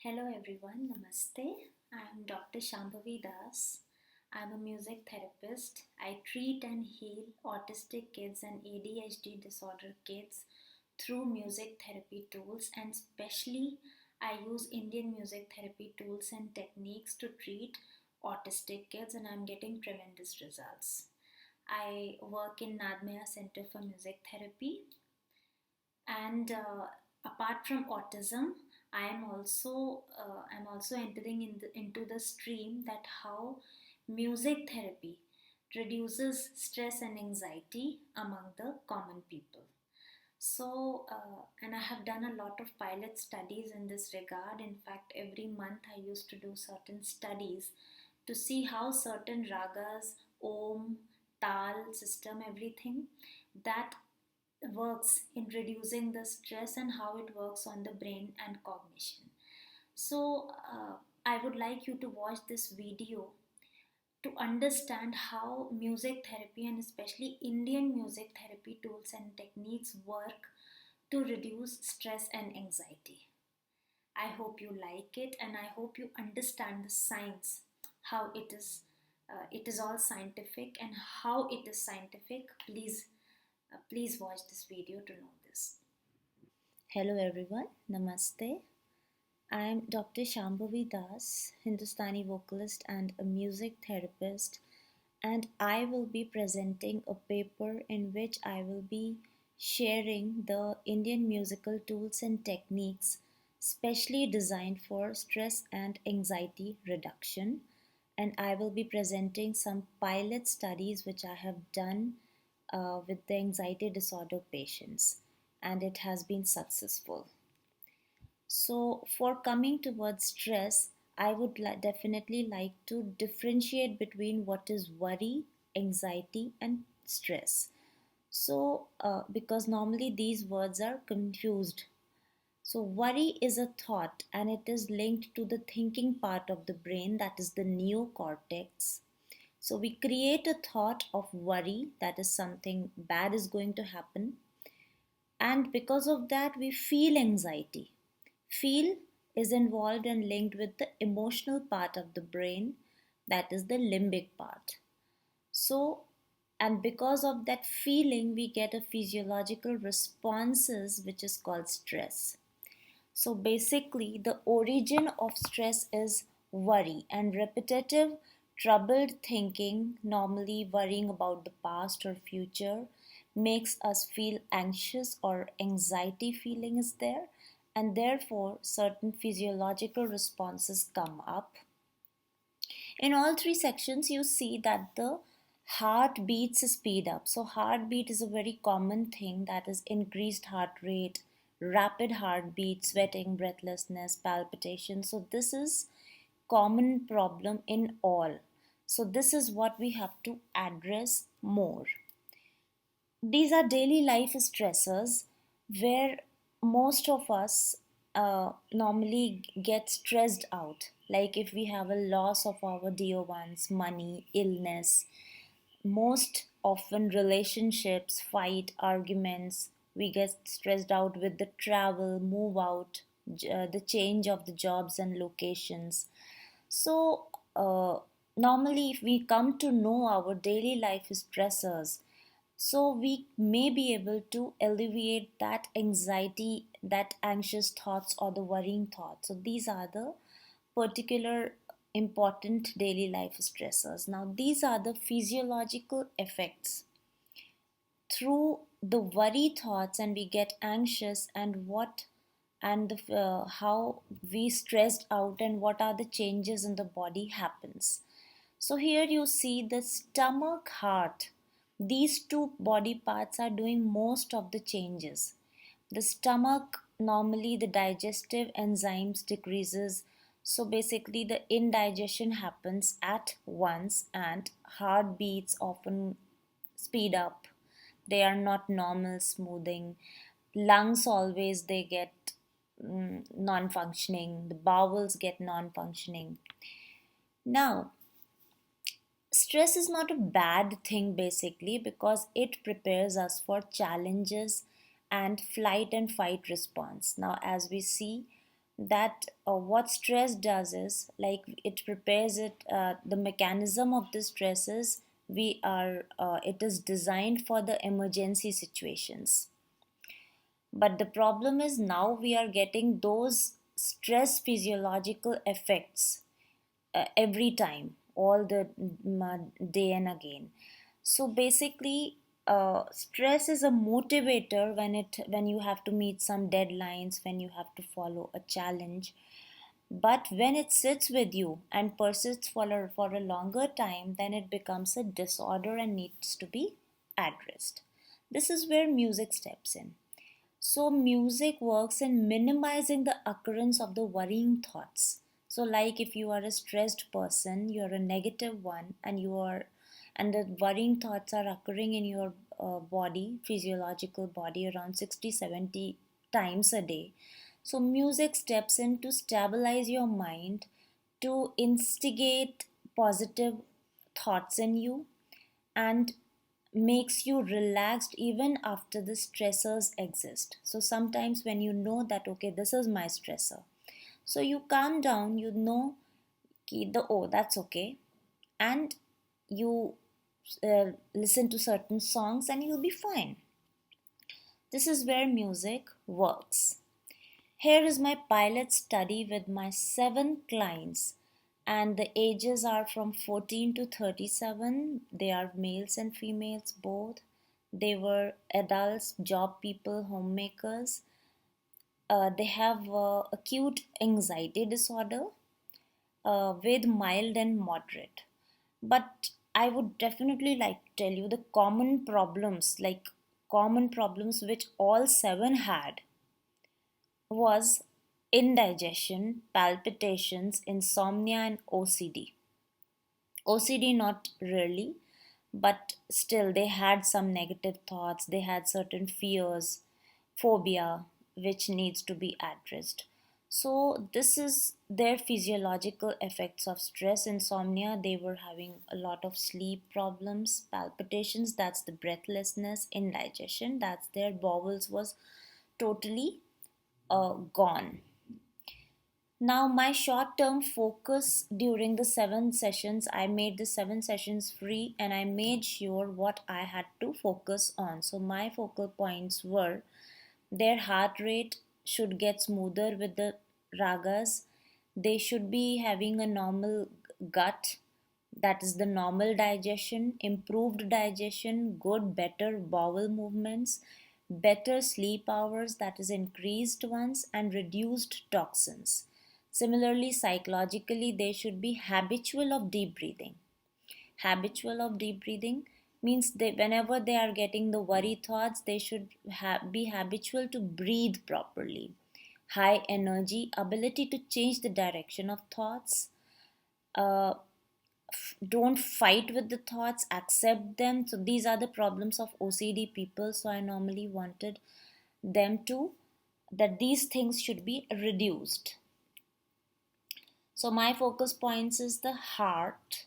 Hello everyone, Namaste. I am Dr. Shambhavi Das. I am a music therapist. I treat and heal autistic kids and ADHD disorder kids through music therapy tools, and especially I use Indian music therapy tools and techniques to treat autistic kids, and I'm getting tremendous results. I work in Nadmaya Center for Music Therapy, and apart from autism, I'm also entering into the stream that how music therapy reduces stress and anxiety among the common people. And I have done a lot of pilot studies in this regard. In fact, every month I used to do certain studies to see how certain ragas, om, tal system, everything that works in reducing the stress and how it works on the brain and cognition. I would like you to watch this video to understand how music therapy and especially Indian music therapy tools and techniques work to reduce stress and anxiety. I hope you like it, and I hope you understand the science, how it is. It is all scientific, and how it is scientific. Please watch this video to know this. Hello everyone, Namaste. I am Dr. Shambhavi Das, Hindustani vocalist and a music therapist, and I will be presenting a paper in which I will be sharing the Indian musical tools and techniques specially designed for stress and anxiety reduction. And I will be presenting some pilot studies which I have done with the anxiety disorder patients, and it has been successful. So, for coming towards stress, I would definitely like to differentiate between what is worry, anxiety, and stress. Because normally these words are confused. So, worry is a thought and it is linked to the thinking part of the brain, that is the neocortex. So, we create a thought of worry, that is something bad is going to happen, and because of that, we feel anxiety. Feel is involved and linked with the emotional part of the brain, that is the limbic part. So, and because of that feeling, we get a physiological responses which is called stress. So, basically, the origin of stress is worry and repetitive, troubled thinking, normally worrying about the past or future, makes us feel anxious or anxiety feeling is there, and therefore certain physiological responses come up. In all three sections, you see that the heart beats speed up. So, heartbeat is a very common thing, that is increased heart rate, rapid heartbeat, sweating, breathlessness, palpitation. So, this is common problem in all. So, this is what we have to address more. These are daily life stressors where most of us normally get stressed out. Like if we have a loss of our dear ones, money, illness, most often relationships, fight, arguments, we get stressed out with the travel, move out, the change of the jobs and locations. So, normally, if we come to know our daily life stressors, so we may be able to alleviate that anxiety, that anxious thoughts, or the worrying thoughts. So, these are the particular important daily life stressors. Now, these are the physiological effects through the worry thoughts, and we get anxious, and how we stressed out, and what are the changes in the body happens. So here you see the stomach, heart. These two body parts are doing most of the changes. The stomach, normally the digestive enzymes decreases. So basically the indigestion happens at once, and heartbeats often speed up. They are not normal smoothing. Lungs always they get non-functioning. The bowels get non-functioning. Now, stress is not a bad thing basically, because it prepares us for challenges and flight and fight response. Now, as we see, that what stress does is like it prepares it, the mechanism of the stress is we are it is designed for the emergency situations. But the problem is now we are getting those stress physiological effects every time, all the day and again. So basically, stress is a motivator when you have to meet some deadlines, when you have to follow a challenge. But when it sits with you and persists for a longer time, then it becomes a disorder and needs to be addressed. This is where music steps in. So, music works in minimizing the occurrence of the worrying thoughts. So, like if you are a stressed person, you're a negative one, and the worrying thoughts are occurring in your body, physiological body, around 60, 70 times a day. So, music steps in to stabilize your mind, to instigate positive thoughts in you, and makes you relaxed even after the stressors exist. So sometimes when you know that okay, this is my stressor, so you calm down, you know the oh, that's okay, and you listen to certain songs and you'll be fine. This is where music works. Here is my pilot study with my 7 clients, and the ages are from 14 to 37. They are males and females both. They were adults, job people, homemakers. They have acute anxiety disorder with mild and moderate. But I would definitely like to tell you the common problems which all 7 had was indigestion, palpitations, insomnia, and OCD. OCD, not really, but still, they had some negative thoughts, they had certain fears, phobia, which needs to be addressed. So, this is their physiological effects of stress. Insomnia, they were having a lot of sleep problems, palpitations, that's the breathlessness, indigestion, that's their bowels was totally gone. Now, my short term focus during the 7 sessions, I made the 7 sessions free and I made sure what I had to focus on. So, my focal points were their heart rate should get smoother with the ragas, they should be having a normal gut, that is the normal digestion, improved digestion, good, better bowel movements, better sleep hours, that is increased ones, and reduced toxins. Similarly, psychologically, they should be habitual of deep breathing. Habitual of deep breathing means they, whenever they are getting the worry thoughts, they should be habitual to breathe properly. High energy, ability to change the direction of thoughts, uh, don't fight with the thoughts, accept them. So these are the problems of OCD people. So I normally wanted them to that these things should be reduced. So my focus points is the heart,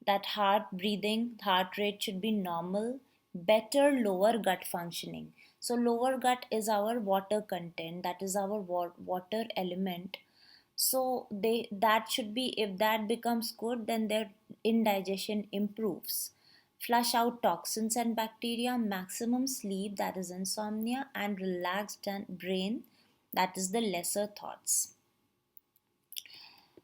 that heart breathing, heart rate should be normal, better lower gut functioning. So lower gut is our water content, that is our water element. So they that should be, if that becomes good, then their indigestion improves. Flush out toxins and bacteria, maximum sleep, that is insomnia, and relaxed brain, that is the lesser thoughts.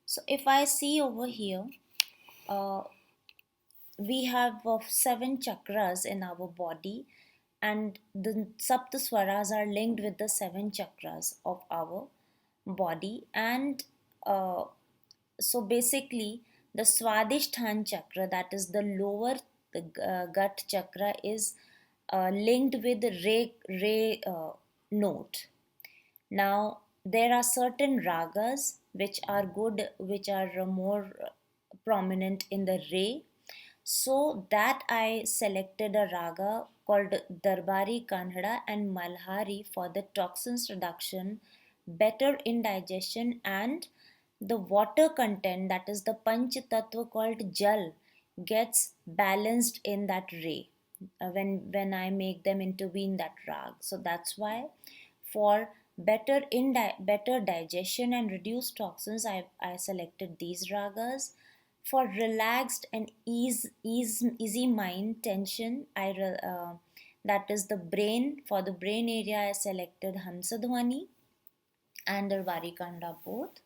So if I see over here, uh, we have 7 chakras in our body, and the saptaswaras are linked with the 7 chakras of our body. And uh, so basically, the swadhisthana chakra, that is the lower the gut chakra, is linked with the re note. Now, there are certain ragas which are good, which are more prominent in the re. So that I selected a raga called Darbari, Kanhada, and Malhari for the toxins reduction, better indigestion, and the water content, that is the Panch Tattva called Jal, gets balanced in that ray when I make them intervene that rag. So that's why for better digestion and reduced toxins, I selected these ragas. For relaxed and easy mind tension, that is the brain. For the brain area, I selected Hamsadhwani and Darbari Kanda both.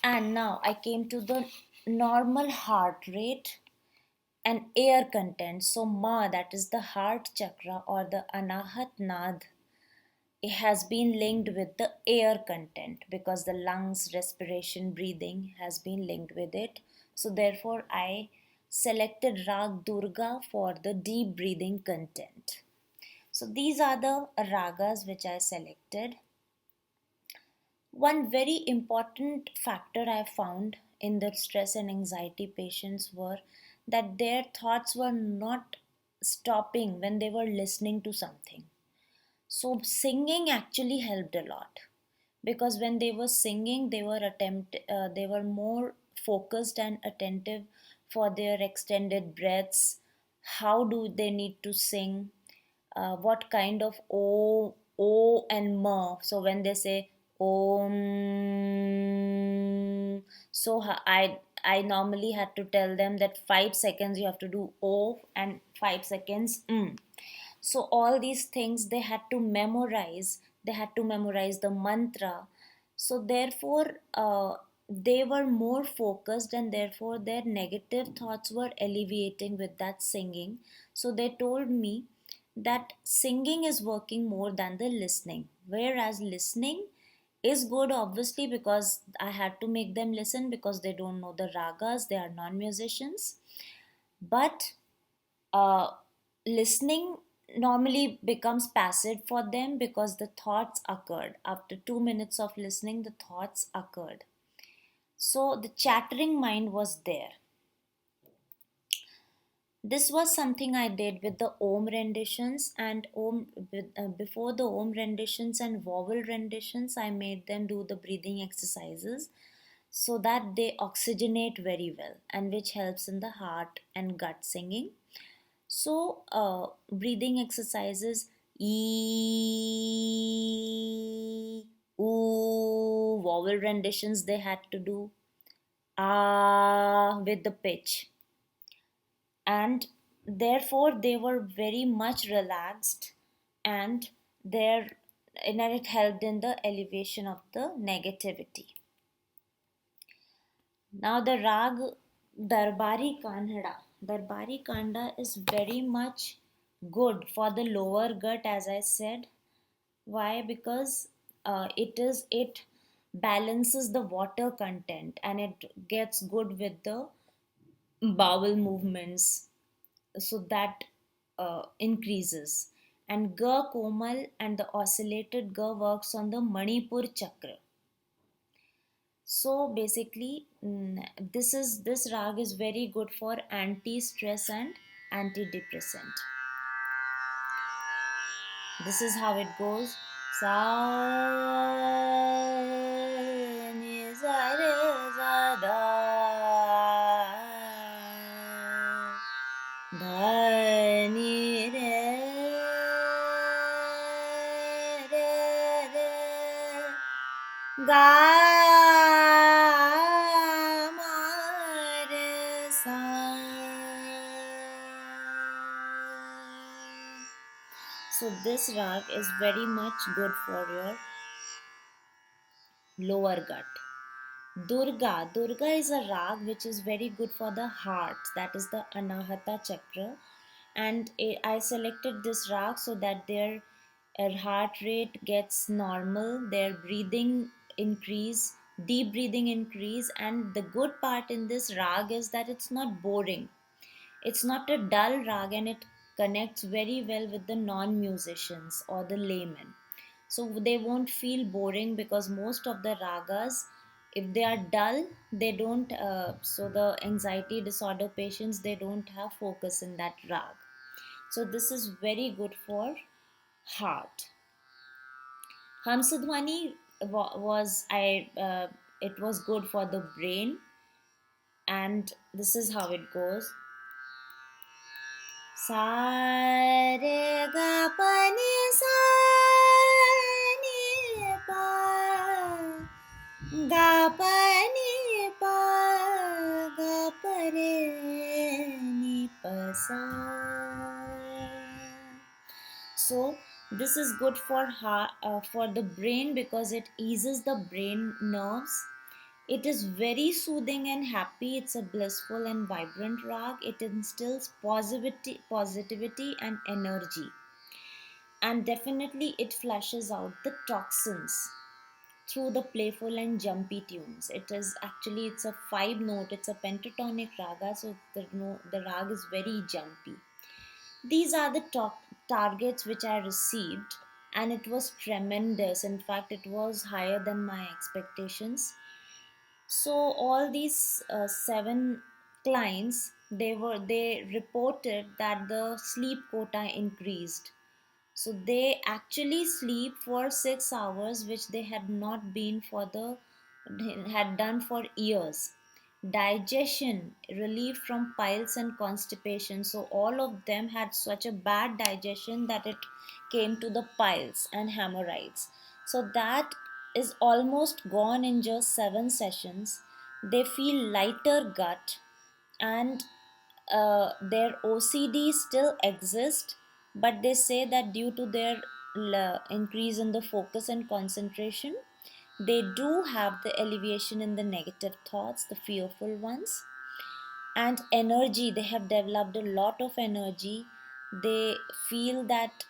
And now I came to the normal heart rate and air content. So Ma, that is the heart chakra or the Anahat Nad, it has been linked with the air content because the lungs, respiration, breathing has been linked with it. So therefore I selected Rag Durga for the deep breathing content. So these are the ragas which I selected. One very important factor I found in the stress and anxiety patients were that their thoughts were not stopping when they were listening to something. So singing actually helped a lot because when they were singing, they were more focused and attentive for their extended breaths. How do they need to sing? What kind of o and ma? So when they say om, so I normally had to tell them that 5 seconds you have to do o and 5 seconds so all these things they had to memorize the mantra. So therefore they were more focused and therefore their negative thoughts were alleviating with that singing. So they told me that singing is working more than the listening, whereas listening is good obviously because I had to make them listen because they don't know the ragas, they are non musicians. But uh, listening normally becomes passive for them because the thoughts occurred. After 2 minutes of listening, the thoughts occurred. So the chattering mind was there. This was something I did with the Om renditions and before the Om renditions and vowel renditions, I made them do the breathing exercises so that they oxygenate very well and which helps in the heart and gut singing. So, breathing exercises E, oo, vowel renditions they had to do ah with the pitch, and therefore they were very much relaxed, and their and it helped in the elevation of the negativity. Now the rag Darbari Kanhada. Darbari Kanda is very much good for the lower gut, as I said. Why? Because it balances the water content and it gets good with the bowel movements, so that increases. And Ga Komal and the oscillated Ga works on the Manipur chakra. So basically, this rag is very good for anti-stress and antidepressant. This is how it goes. Sa ni sa re sa da dha ni re re ga ma re sa. So this rag is very much good for your lower gut. Durga is a rag which is very good for the heart, that is the Anahata chakra. And I selected this rag so that their heart rate gets normal, their breathing increase, deep breathing increase. And the good part in this rag is that it's not boring. It's not a dull rag and it connects very well with the non musicians or the laymen. So they won't feel boring because most of the ragas, if they are dull, they don't, so the anxiety disorder patients, they don't have focus in that rag. So this is very good for heart. Hamsadhwani was, it was good for the brain, and this is how it goes. Sa re ga pa ni sa ni ga pa ni pa ga pa re ni pa sa. So this is good for for the brain because it eases the brain nerves. It is very soothing and happy. It's a blissful and vibrant rag. It instills positivity and energy. And definitely it flushes out the toxins through the playful and jumpy tunes. It's a five note, it's a pentatonic raga, so the rag is very jumpy. These are the targets which I received, and it was tremendous. In fact, it was higher than my expectations. So all these seven clients, they reported that the sleep quota increased. So they actually sleep for 6 hours, which they had done for years. Digestion, relief from piles and constipation. So all of them had such a bad digestion that it came to the piles and hemorrhoids. So that is almost gone in just 7 sessions. They feel lighter gut, and their OCD still exists, but they say that due to their increase in the focus and concentration, they do have the alleviation in the negative thoughts, the fearful ones, and energy. They have developed a lot of energy. They feel that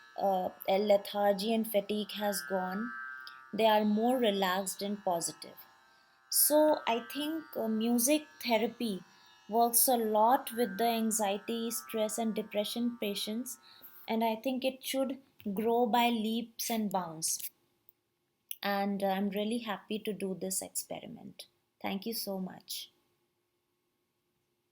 lethargy and fatigue has gone. They are more relaxed and positive. So I think music therapy works a lot with the anxiety, stress, and depression patients, and I think it should grow by leaps and bounds. And I'm really happy to do this experiment. Thank you so much.